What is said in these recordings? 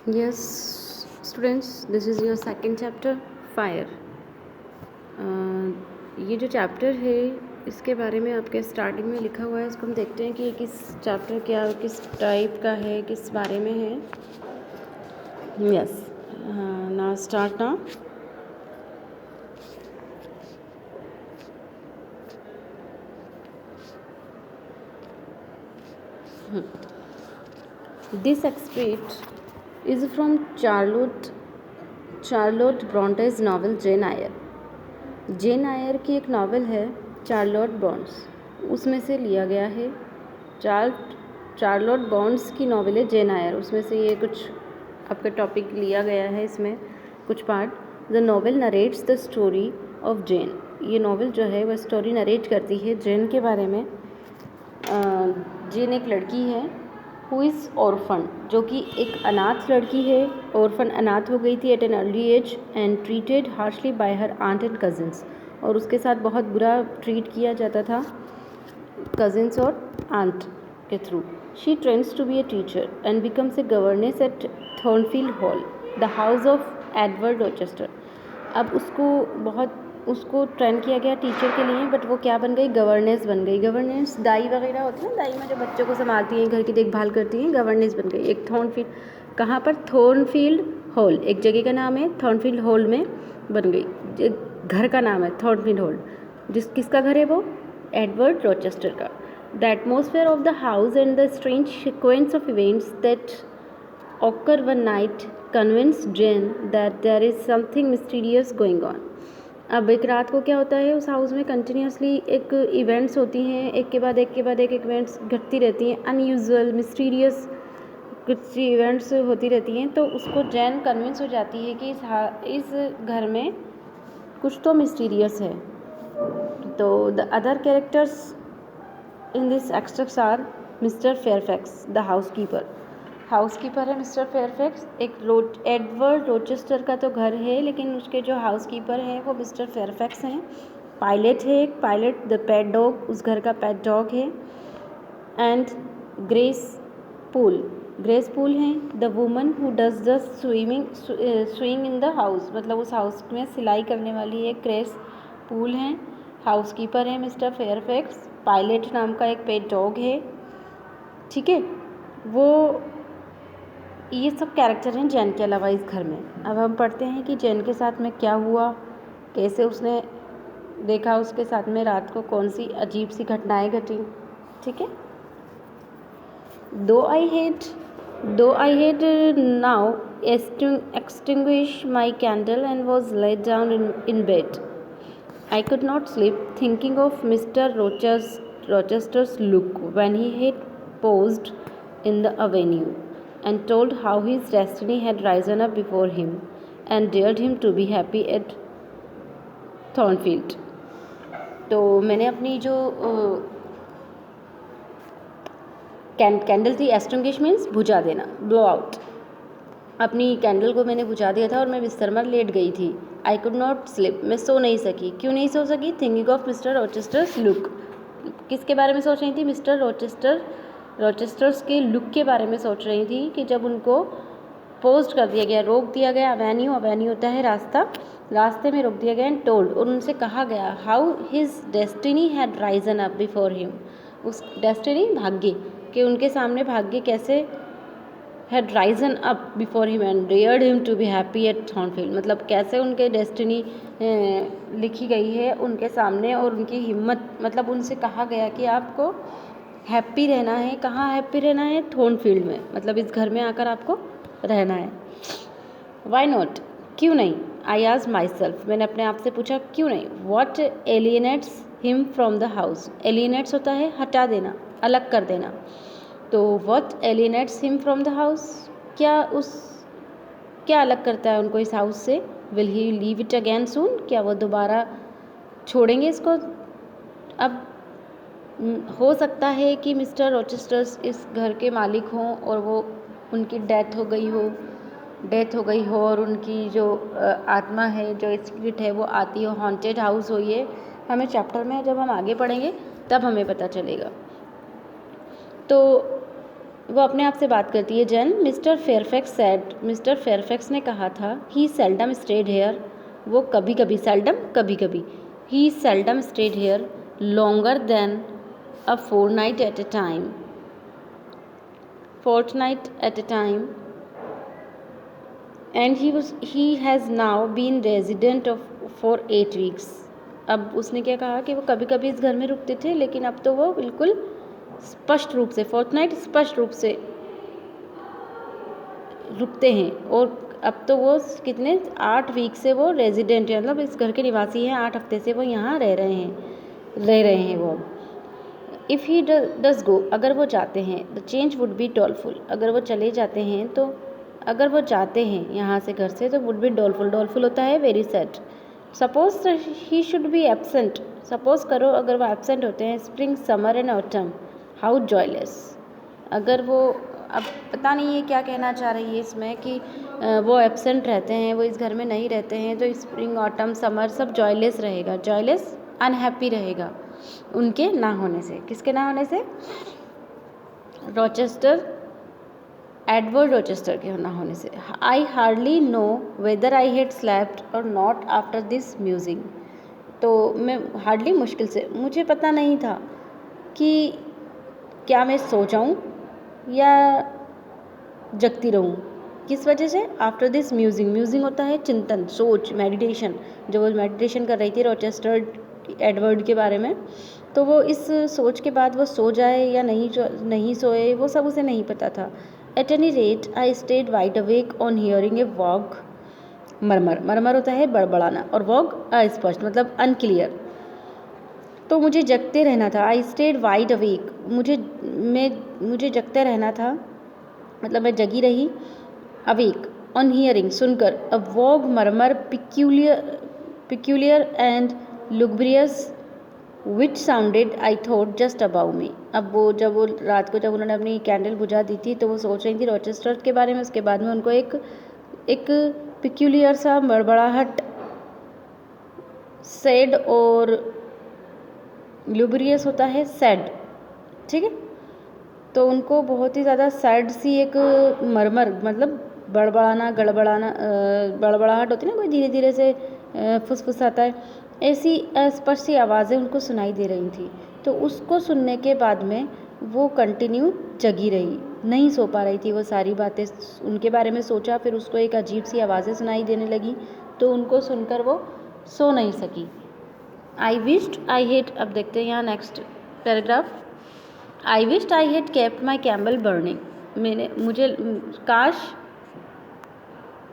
Yes, students, this is your second chapter, fire. ये जो chapter है इसके बारे में आपके स्टार्टिंग में लिखा हुआ है. इसको हम देखते हैं कि ये किस चैप्टर किस टाइप का है, किस बारे में है. यस, ना स्टार्ट ना. This extract is from Charlotte Bronte's novel Jane Eyre. Jane Eyre की एक नावल है चार्लोट ब्रॉन्ट्स, उसमें से लिया गया है. चार्लोट ब्रॉन्ट्स की नावल है जेन आयर, उसमें से ये कुछ आपका टॉपिक लिया गया है. इसमें कुछ part. The novel narrates the story of Jane. ये नावल जो है वह स्टोरी नरेट करती है जेन के बारे में. जेन एक लड़की है हु इज़ ऑर्फन, जो कि एक अनाथ लड़की है. ऑर्फन अनाथ हो गई थी at an early age and treated harshly by her aunt and cousins. और उसके साथ बहुत बुरा ट्रीट किया जाता था कज़न्स और आंट के थ्रू. She trains to be a teacher and becomes a governess at Thornfield Hall, the house of Edward Rochester. अब उसको ट्रेन किया गया टीचर के लिए, बट वो क्या बन गई, गवर्नेंस बन गई. गवर्नेंस दाई वगैरह होती है ना, दाई में जो बच्चों को संभालती हैं, घर की देखभाल करती हैं, गवर्नेंस बन गई. एक थॉर्नफील्ड, कहाँ पर, थॉर्नफील्ड हॉल, एक जगह का नाम है, थॉर्नफील्ड हॉल में बन गई. घर का नाम है थॉर्नफील्ड हॉल. किसका घर है वो, एडवर्ड रॉचेस्टर का. The atmosphere of the house and the strange sequence of events that occur one night convince Jane that there is something mysterious going on. अब एक रात को क्या होता है, उस हाउस में कंटिन्यूसली एक इवेंट्स होती हैं, एक के बाद एक इवेंट्स घटती रहती हैं, अनयूजुअल मिस्टीरियस कुछ इवेंट्स होती रहती हैं. तो उसको जैन कन्विंस हो जाती है कि इस घर में कुछ तो मिस्टीरियस है. तो the other characters in this extracts are mister Fairfax the housekeeper है मिस्टर फेयरफैक्स. एडवर्ड रोचेस्टर का तो घर है, लेकिन उसके जो हाउसकीपर हैं वो मिस्टर फेयरफैक्स हैं. पायलट है एक पायलट, द पेट डॉग, उस घर का पेट डॉग है. एंड ग्रेस पूल हैं, the woman who does the swing in the house, मतलब उस हाउस में सिलाई करने वाली एक ग्रेस पूल हैं. हाउसकीपर है मिस्टर फेयरफैक्स. पायलट नाम का एक पेट डॉग है. ठीक है, वो ये सब कैरेक्टर हैं जैन के अलावा इस घर में. अब हम पढ़ते हैं कि जैन के साथ में क्या हुआ, कैसे उसने देखा उसके साथ में रात को कौन सी अजीब सी घटनाएं घटी. ठीक है. दो I had now extinguished my candle and was laid down in bed. I could not sleep, thinking of Mr. Rochester's look when he had paused in the avenue and told how his destiny had risen up before him and dared him to be happy at Thornfield. तो मैंने अपनी जो candle थी, extinguish means बुझा देना, blow out. अपनी candle को मैंने बुझा दिया था और मैं बिस्तर में लेट गई थी. आई कुड नॉट स्लिप, मैं सो नहीं सकी. क्यों नहीं सो सकी, थिंकिंग ऑफ मिस्टर रॉचेस्टर्स लुक. किसके बारे में सोच रही थी, मिस्टर रॉचेस्टर्स के लुक के बारे में सोच रही थी कि जब उनको पोस्ट कर दिया गया, रोक दिया गया. अवेन्यू होता है रास्ते में रोक दिया गया. एंड टोल्ड, और उनसे कहा गया, how his destiny had Ryzen up before him. उस डेस्टिनी, भाग्य, कि उनके सामने भाग्य कैसे had risen up before him and dared him to be happy at Thornfield. मतलब कैसे उनके डेस्टिनी लिखी गई है उनके सामने और उनकी हिम्मत, मतलब उनसे कहा गया कि आपको हैप्पी रहना है. कहाँ हैप्पी रहना है, थॉर्नफील्ड में, मतलब इस घर में आकर आपको रहना है. वाई नॉट, क्यों नहीं. आई आस्क्ड माई सेल्फ, मैंने अपने आप से पूछा क्यों नहीं. What alienates him from the house. Alienates होता है हटा देना, अलग कर देना. तो what alienates him from the house, क्या अलग करता है उनको इस हाउस से. Will he leave it again soon, क्या वो दोबारा छोड़ेंगे इसको. अब हो सकता है कि मिस्टर रॉचेस्टर्स इस घर के मालिक हों और वो उनकी डेथ हो गई हो और उनकी जो आत्मा है, जो स्पिरिट है, वो आती हो, हॉन्टेड हाउस हो. ये हमें चैप्टर में जब हम आगे पढ़ेंगे तब हमें पता चलेगा. तो वो अपने आप से बात करती है। Jane, mister Fairfax said, mister Fairfax ने कहा था, ही सेल्डम स्टेड हेयर, वो कभी कभी, सेल्डम कभी कभी, he seldom stayed here longer than a fortnight at a time and he has now been resident for 8 weeks. अब उसने क्या कहा कि वो कभी कभी इस घर में रुकते थे, लेकिन अब तो वो बिल्कुल स्पष्ट रूप से, फोर्टनाइट स्पष्ट रूप से रुकते हैं, और अब तो वो कितने 8 वीक से वो रेजिडेंट है, मतलब इस घर के निवासी हैं। 8 हफ्ते से वो यहाँ रह रहे हैं वो। इफ़ ही डज गो, अगर वो जाते हैं, द चेंज वुड बी डॉलफुल, अगर वो चले जाते हैं तो, अगर वो जाते हैं यहाँ से, घर से, तो वुड बी डॉलफुल, डॉलफुल होता है very sad. Suppose he should be absent, suppose करो अगर वो एब्सेंट होते हैं, spring summer and autumn, how joyless, अगर वो, अब पता नहीं ये क्या कहना चाह रही है इसमें कि वो एब्सेंट रहते हैं, वो इस घर में नहीं रहते हैं, तो स्प्रिंग ऑटम समर सब जॉयलेस रहेगा, जॉयलेस अनहैप्पी रहेगा उनके ना होने से। किसके ना होने से? रॉचेस्टर, एडवर्ड रॉचेस्टर के ना होने से। I hardly know whether I had slept और नॉट आफ्टर दिस म्यूजिक, तो मैं हार्डली, मुश्किल से, मुझे पता नहीं था कि क्या मैं सो जाऊँ या जगती रहूँ। किस वजह से? आफ्टर दिस म्यूजिक, म्यूजिक होता है चिंतन, सोच, मेडिटेशन, जो वो मेडिटेशन कर रही थी रॉचेस्टर एडवर्ड के बारे में, तो वो इस सोच के बाद वो सो जाए या नहीं सोए, वो सब उसे नहीं पता था। At any rate I stayed wide awake on hearing a vague, murmur, murmur होता है बड़बड़ाना, और वॉग अस्पष्ट, मतलब अनक्लियर, तो मुझे जगते रहना था। आई स्टेड वाइड अवेक, मुझे जगते रहना था, मतलब मैं जगी रही। अवेक, ऑन हियरिंग, सुनकर, a vague, murmur, peculiar and lugubrious which sounded I thought just above me. अब वो जब वो रात को, जब उन्होंने अपनी कैंडल बुझा दी थी, तो वो सोच रही थी रॉचेस्टर के बारे में। उसके बाद में उनको एक पिक्यूलियर सा बड़बड़ाहट, सैड, और लुब्रियस होता है सैड, ठीक है, तो उनको बहुत ही ज़्यादा सैड सी एक मरमर, मतलब बड़बड़ाना, गड़बड़ाना, बड़बड़ाहट होती है ना, कोई धीरे धीरे से फुसफुसाता है, ऐसी अस्पष्ट सी आवाज़ें उनको सुनाई दे रही थी। तो उसको सुनने के बाद में वो कंटिन्यू जगी रही, नहीं सो पा रही थी। वो सारी बातें उनके बारे में सोचा, फिर उसको एक अजीब सी आवाज़ें सुनाई देने लगी, तो उनको सुनकर वो सो नहीं सकी। आई विश्ड आई हेड, अब देखते हैं यहाँ next paragraph. I wished I had kept my candle burning, मुझे काश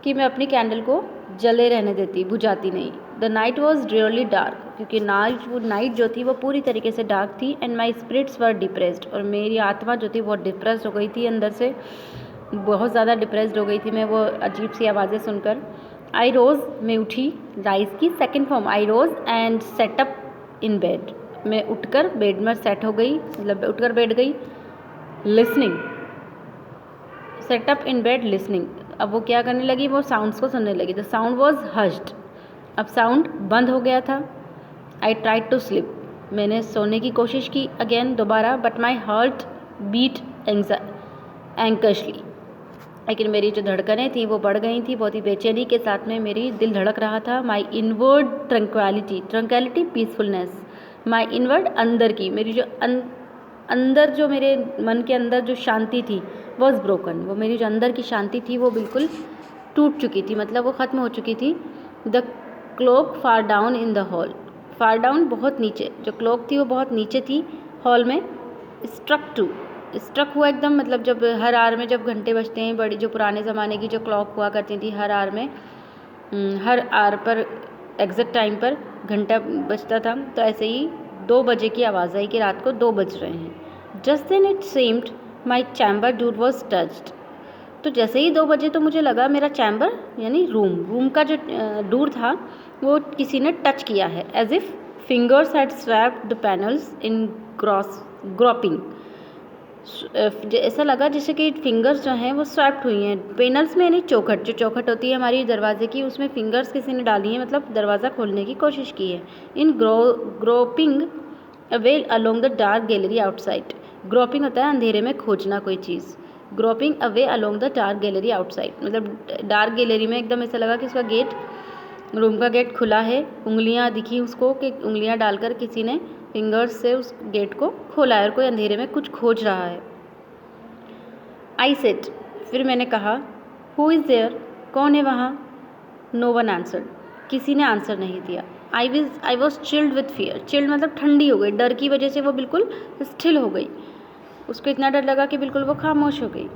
कि मैं अपनी कैंडल को जले रहने देती, बुझाती नहीं। The night was really dark, क्योंकि नाइट जो थी वो पूरी तरीके से डार्क थी। And my spirits were depressed, और मेरी आत्मा जो थी बहुत डिप्रेस्ड हो गई थी, अंदर से बहुत ज़्यादा डिप्रेस्ड हो गई थी मैं वो अजीब सी आवाज़ें सुनकर। आई रोज़, मैं उठी, राइज की second form, I rose and set up in bed, मैं उठकर बेड में सेट हो गई, मतलब उठकर बैठ गई। Listening, setup in bed listening, अब वो क्या करने लगी, वो साउंड्स को सुनने लगी। द साउंड वॉज हस्ड, अब साउंड बंद हो गया था। आई ट्राइड टू स्लीप, मैंने सोने की कोशिश की अगेन, दोबारा, बट माई हार्ट बीट एंकशली, लेकिन मेरी जो धड़कनें थी वो बढ़ गई थी, बहुत ही बेचैनी के साथ में मेरी दिल धड़क रहा था। माई इनवर्ड ट्रंक्वलिटी पीसफुलनेस, माई इनवर्ड, अंदर की, मेरी जो अंदर जो मेरे मन के अंदर जो शांति थी, वॉज ब्रोकन, वो मेरी जो अंदर की शांति थी वो बिल्कुल टूट चुकी थी, मतलब वो ख़त्म हो चुकी थी। The clock far down in the hall, far down बहुत नीचे, जो क्लॉक थी वो बहुत नीचे थी हॉल में। स्ट्रक हुआ एकदम, मतलब जब हर आवर में जब घंटे बजते हैं, बड़ी जो पुराने ज़माने की जो क्लॉक हुआ करती थी, हर आवर में, हर आवर पर एग्जैक्ट टाइम पर घंटा बजता था, तो ऐसे ही 2 बजे की आवाज़ आई कि रात को 2 बज रहे हैं। Just then it seemed my chamber door was touched, तो जैसे ही 2 बजे तो मुझे लगा मेरा चैम्बर यानी रूम का जो डोर था वो किसी ने टच किया है। As if fingers had swept the panels in groping, ऐसा लगा जैसे कि फिंगर्स जो हैं वो स्वैप्ड हुई हैं पैनल्स में, यानी चौखट, जो चौखट होती है हमारी दरवाजे की, उसमें फिंगर्स किसी ने डाली हैं, मतलब दरवाज़ा खोलने की कोशिश की है। In groping away along the dark gallery outside, groping होता है अंधेरे में खोजना कोई चीज़, groping away along the dark gallery outside, मतलब डार्क गैलरी में एकदम ऐसा लगा कि उसका गेट, रूम का गेट खुला है, उंगलियां दिखी उसको कि उंगलियां डालकर किसी ने फिंगर्स से उस गेट को खोला है और कोई अंधेरे में कुछ खोज रहा है। आई सेड, फिर मैंने कहा, हु इज़ देयर, कौन है वहाँ? नो वन आंसर्ड, किसी ने आंसर नहीं दिया। I was chilled with fear, chilled मतलब ठंडी हो गई, डर की वजह से वो बिल्कुल स्टिल हो गई, उसको इतना डर लगा कि बिल्कुल वो खामोश हो गई।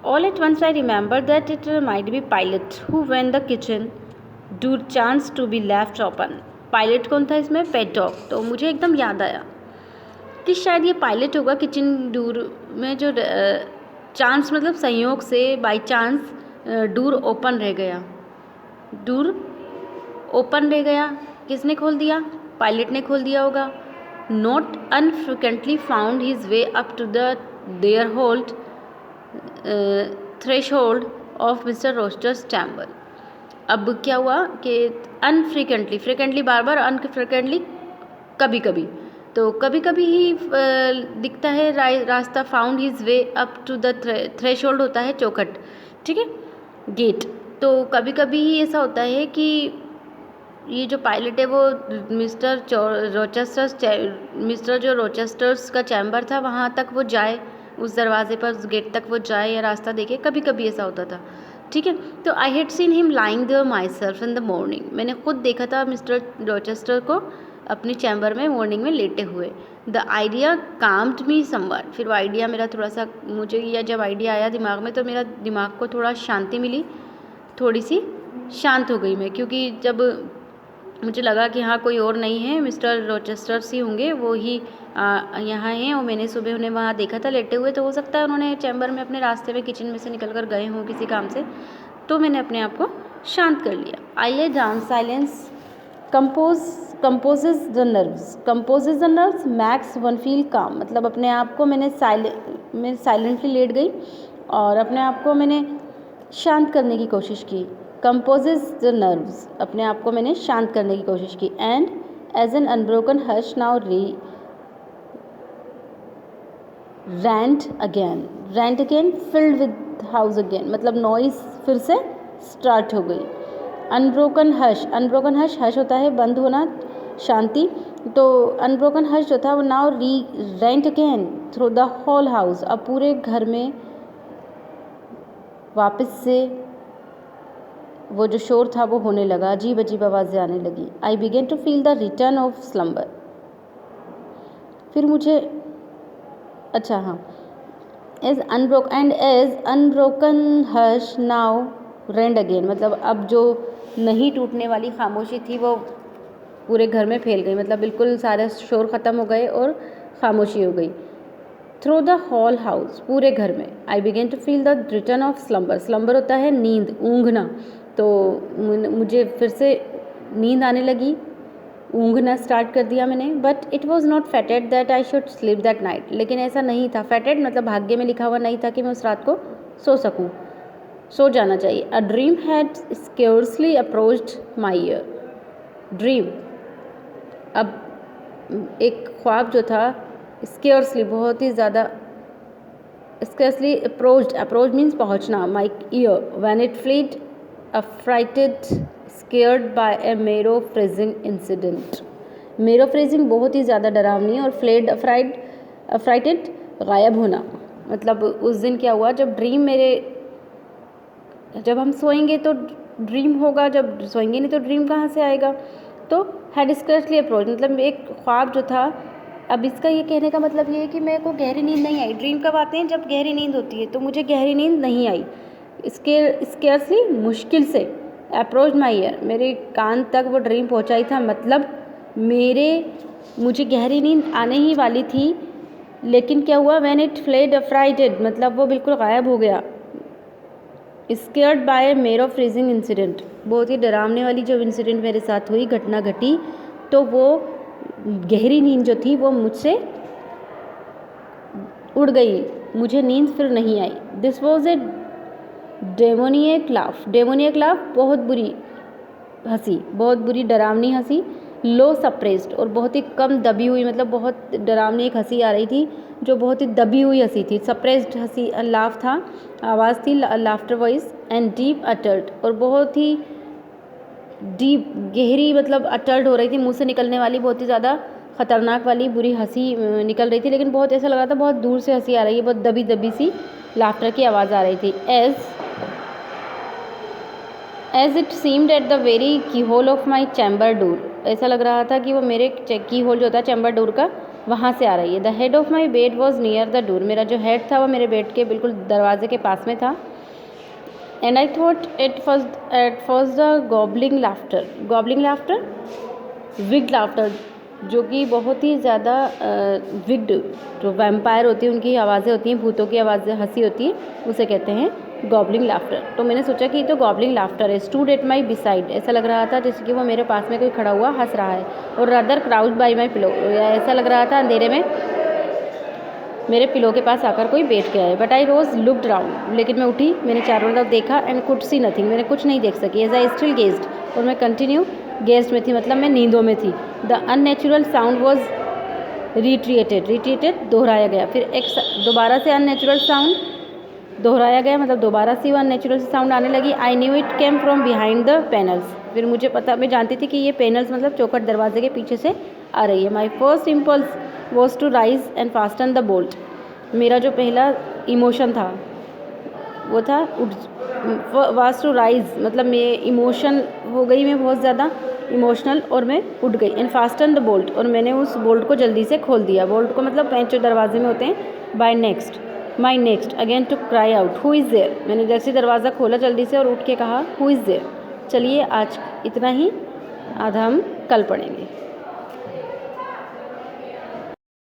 All at once I remember that it might be Pilot who when the kitchen door chance to be left open. Pilot कौन था इसमें? Pet dog. तो मुझे एकदम याद आया कि शायद ये पायलट होगा किचन डोर में, जो चांस मतलब संयोग से, बाई चांस डोर ओपन रह गया, डोर ओपन रह गया, किसने खोल दिया? पायलट ने खोल दिया होगा। Not unfrequently found his way up to the their hold threshold of mister Rochester's chamber. अब क्या हुआ कि अनफ्रिक्वेंटली, फ्रिक्वेंटली बार बार, अनफ्रिक्वेंटली कभी कभी, तो कभी कभी ही दिखता है रास्ता। Found his way up to the threshold होता है चौखट, ठीक है, गेट। तो कभी कभी ही ऐसा होता है कि ये जो पायलट है वो मिस्टर जो रोचेस्टर्स का चैम्बर था वहाँ तक वो जाए, उस दरवाजे पर, उस गेट तक वो जाए या रास्ता देखे, कभी कभी ऐसा होता था, ठीक है। तो I had seen him lying there myself in the morning, मैंने खुद देखा था मिस्टर रोचेस्टर को अपने चैम्बर में मॉर्निंग में लेटे हुए। The idea calmed me someone, फिर वो आइडिया मेरा थोड़ा सा, मुझे या जब आइडिया आया दिमाग में तो मेरा दिमाग को थोड़ा शांति मिली, थोड़ी सी शांत हो गई मैं, क्योंकि जब मुझे लगा कि हाँ कोई और नहीं है, मिस्टर रोचेस्टर्स ही होंगे, वो ही यहाँ हैं, और मैंने सुबह उन्हें वहाँ देखा था लेटे हुए, तो हो सकता है उन्होंने चैम्बर में अपने रास्ते में किचन में से निकल कर गए हों किसी काम से। तो मैंने अपने आप को शांत कर लिया। I lay down, silence composes the nerves makes one feel calm, मतलब अपने आप को मैं साइलेंटली लेट गई और अपने आप को मैंने शांत करने की कोशिश की। कंपोजेज द नर्व्स, अपने आप को मैंने शांत करने की कोशिश की। And as an unbroken hush now rent again filled with house again, मतलब नॉइस फिर से स्टार्ट हो गई। अनब्रोकन हश होता है बंद होना, शांति। तो अनब्रोकन हश जो था वो now rent again through the whole house, अब पूरे घर में वापस से वो जो शोर था वो होने लगा, अजीब अजीब आवाज़ें आने लगी। I began to feel the return of slumber, फिर मुझे, अच्छा हाँ, as unbroken hush now rent again, मतलब अब जो नहीं टूटने वाली खामोशी थी वो पूरे घर में फैल गई, मतलब बिल्कुल सारे शोर ख़त्म हो गए और खामोशी हो गई। थ्रू द होल हाउस, पूरे घर में। I began to feel the return of slumber होता है नींद, ऊँघना। तो मुझे फिर से नींद आने लगी, ऊँघना स्टार्ट कर दिया मैंने। But it was not फेटेड that I should sleep that night, लेकिन ऐसा नहीं था, फेटेड मतलब भाग्य में लिखा हुआ नहीं था कि मैं उस रात को सो जाना चाहिए। A dream had scarcely approached my year, dream, अब एक ख्वाब जो था, स्केर्सली बहुत ही ज़्यादा, स्केर्सली अप्रोच्ड मीन्स पहुँचना, my ear when it fled affrighted scared by a marrow freezing incident। marrow freezing बहुत ही ज़्यादा डरावनी, और फ्लेड affrighted गायब होना, मतलब उस दिन क्या हुआ, जब हम सोएंगे तो ड्रीम होगा, जब सोएंगे नहीं तो ड्रीम कहाँ से आएगा। तो had scarcely approached, मतलब एक ख्वाब जो था। अब इसका ये कहने का मतलब ये है कि मेरे को गहरी नींद नहीं आई। ड्रीम कब आते हैं? जब गहरी नींद होती है, तो मुझे गहरी नींद नहीं आई। स्केर्सली मुश्किल से, अप्रोच माई ईयर, मेरे कान तक वो ड्रीम पहुंचाई था, मतलब मुझे गहरी नींद आने ही वाली थी, लेकिन क्या हुआ, व्हेन इट फ्लेड अफ्राइटेड, मतलब वो बिल्कुल गायब हो गया। स्केर्ड बाय मेरो फ्रीजिंग इंसिडेंट, बहुत ही डरावने वाली जो इंसिडेंट मेरे साथ हुई, घटना घटी, तो वो गहरी नींद जो थी वो मुझसे उड़ गई, मुझे नींद फिर नहीं आई। This was a demoniac laugh, बहुत बुरी हंसी, बहुत बुरी डरावनी हंसी। लो सप्रेस्ड और बहुत ही कम दबी हुई, मतलब बहुत डरावनी एक हंसी आ रही थी जो बहुत ही दबी हुई हंसी थी। सप्रेस्ड हंसी लाफ था, आवाज़ थी, laughter voice, and deep uttered और बहुत ही डीप गहरी, मतलब अटर्ड हो रही थी, मुंह से निकलने वाली बहुत ही ज़्यादा ख़तरनाक वाली बुरी हंसी निकल रही थी, लेकिन बहुत ऐसा लग रहा था बहुत दूर से हंसी आ रही है, बहुत दबी दबी सी लाफ्टर की आवाज़ आ रही थी। As it seemed at the very keyhole of my chamber door, ऐसा लग रहा था कि वो मेरे की होल जो होता है चैम्बर डोर का, वहाँ से आ रही है। The head of my bed was near the door, मेरा जो हेड था वो मेरे बेड के बिल्कुल दरवाजे के पास में था। And I thought at first the goblin laughter, goblin laughter, विग्ड लाफ्टर, जो कि बहुत ही ज़्यादा विग्ड, जो वैम्पायर होती है उनकी आवाज़ें होती हैं, भूतों की आवाज़ें, हंसी होती है, उसे कहते हैं गॉबलिंग लाफ्टर। तो मैंने सोचा कि ये तो गॉबलिंग लाफ्टर है। स्टूड एट माई बिसाइड, ऐसा लग रहा था जैसे कि वो मेरे पास में कोई खड़ा हुआ हंस रहा है। और rather crowd by my pillow, ऐसा लग रहा था अंधेरे में मेरे पिलो के पास आकर कोई बैठ गया है। But I rose looked round, लेकिन मैं उठी, मैंने चारों तरफ देखा, एंड कुड सी नथिंग, मैंने कुछ नहीं देख सकी। एज आई स्टिल गेज्ड, और मैं कंटिन्यू गेस्ट में थी, मतलब मैं नींदों में थी। The unnatural sound was retreated, दोहराया गया। फिर एक दोबारा से अननेचुरल साउंड दोहराया गया, मतलब दोबारा से वो अननेचुरल साउंड आने लगी। I knew it came from behind the panels, फिर मुझे पता, मैं जानती थी कि ये पैनल्स मतलब चौखट दरवाजे के पीछे से आ रही है। My first impulse was to rise and fasten the bolt, मेरा जो पहला इमोशन था वो था वाज टू राइज, मतलब मैं इमोशन हो गई, मैं बहुत ज़्यादा इमोशनल, और मैं उठ गई। एंड फास्टन द बोल्ट, और मैंने उस बोल्ट को जल्दी से खोल दिया। बोल्ट को मतलब पेंच जो दरवाजे में होते हैं। My next again to cry out who is there, मैंने जैसे दरवाज़ा खोला जल्दी से और उठ के कहा हु इज़ देयर। चलिए आज इतना ही, आधा हम कल पढ़ेंगे।